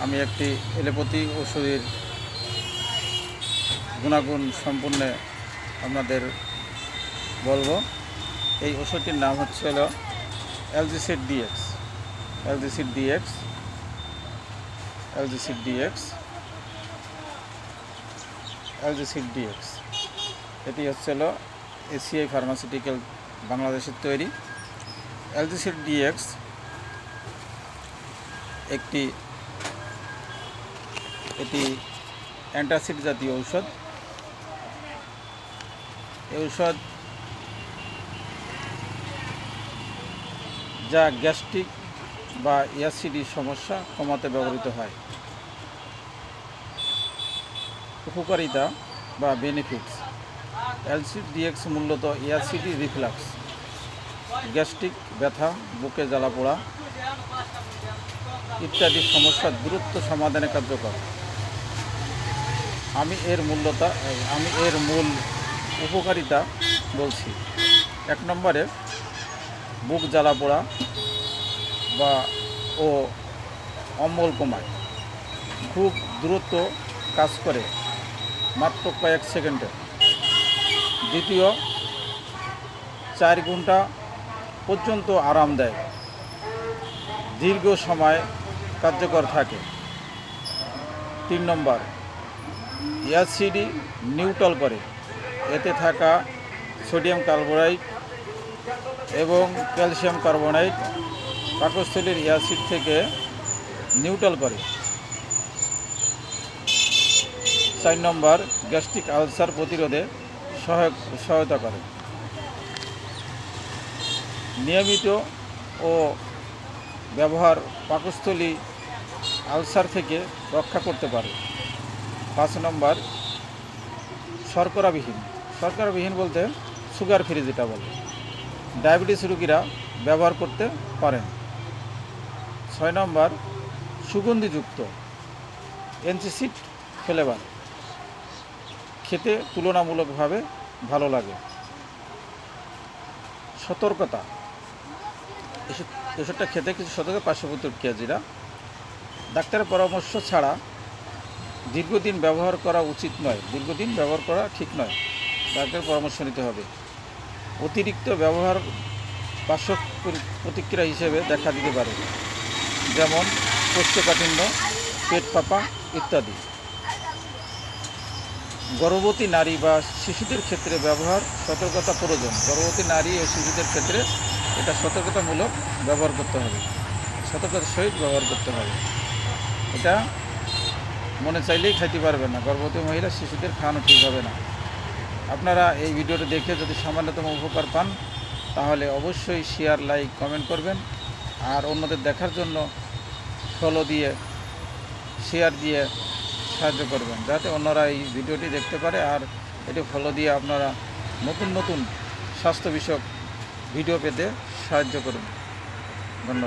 আমি একটি এলোপ্যাথি ওষুধের গুণাগুণ সম্পূর্ণ আপনাদের বলবো। এই ওষুধটির নাম হচ্ছে অ্যালজিসিড ডিএক্স। অ্যালজিসিড ডিএক্স অ্যালজিসিড ডিএক্স অ্যালজিসিড ডিএক্স এটি হচ্ছে এসিআই ফার্মাসিউটিক্যাল বাংলাদেশের তৈরি। অ্যালজিসিড ডিএক্স এটি অ্যান্টাসিড জাতীয় ঔষধ। এই ঔষধ যা গ্যাস্ট্রিক বা অ্যাসিডি সমস্যা কমাতে ব্যবহৃত হয়। উপকারিতা বা বেনিফিটস: অ্যালজিসিড ডিএক্স মূলত অ্যাসিডি রিফ্লাক্স, গ্যাস্ট্রিক ব্যথা, বুকে জ্বালা পোড়া ইত্যাদি সমস্যার দ্রুত সমাধানে কার্যকর। আমি এর মূল উপকারিতা বলছি। 1 নম্বরে বুক জ্বালা পোড়া ও অম্বল কমায়, খুব দ্রুত কাজ করে, মাত্র কয়েক সেকেন্ডে। দ্বিতীয়, 4 ঘন্টা পর্যন্ত আরাম দেয়, দীর্ঘ সময় কার্যকর থাকে। 3 নম্বর, অ্যাসিডি নিউট্রাল করে, এতে থাকা সোডিয়াম কার্বোনাইড এবং ক্যালসিয়াম কার্বোনাইড পাকস্থলীর অ্যাসিড থেকে নিউট্রাল করে। 4 নম্বর, গ্যাস্ট্রিক আলসার প্রতিরোধে সহায়তা করে, নিয়মিত ও ব্যবহার পাকস্থলী আলসার থেকে রক্ষা করতে পারে। 5 নম্বর, শর্করাবিহীন বলতে সুগার ফ্রি যেটা বলে, ডায়াবেটিস রোগীরা ব্যবহার করতে পারেন। 6 নম্বর, সুগন্ধিযুক্ত, অ্যান্টাসিড ফ্লেভার, খেতে তুলনামূলকভাবে ভালো লাগে। সতর্কতা: ওষুধটা খেতে কিছু সতর্ক পার্শ্ব প্রতিক্রিয়া ডাক্তারের পরামর্শ ছাড়া দীর্ঘদিন ব্যবহার করা উচিত নয়। দীর্ঘদিন ব্যবহার করা ঠিক নয়, ডাক্তারের পরামর্শ নিতে হবে। অতিরিক্ত ব্যবহার পার্শ্ব প্রতিক্রিয়া হিসেবে দেখা দিতে পারে, যেমন কোষ্ঠকাঠিন্য, পেট ফাঁপা ইত্যাদি। গর্ভবতী নারী বা শিশুদের ক্ষেত্রে ব্যবহার সতর্কতা প্রয়োজন। গর্ভবতী নারী ও শিশুদের ক্ষেত্রে এটা সতর্কতামূলক ব্যবহার করতে হবে, সতর্কতার সহিত ব্যবহার করতে হবে। এটা মনে চাইলেই খাইতে পারবেন না, গর্ভবতী মহিলা শিশুদের খাওয়ানো ঠিক হবে না। আপনারা এই ভিডিওটা দেখে যদি সামান্যতম উপকার পান তাহলে অবশ্যই শেয়ার, লাইক, কমেন্ট করবেন। আর অন্যদের দেখার জন্য ফলো দিয়ে, শেয়ার দিয়ে সাহায্য করবেন, যাতে অন্যরা এই ভিডিওটি দেখতে পারে। আর এটি ফলো দিয়ে আপনারা নতুন স্বাস্থ্য বিষয়ক ভিডিও পেতে সাহায্য করুন। ধন্যবাদ।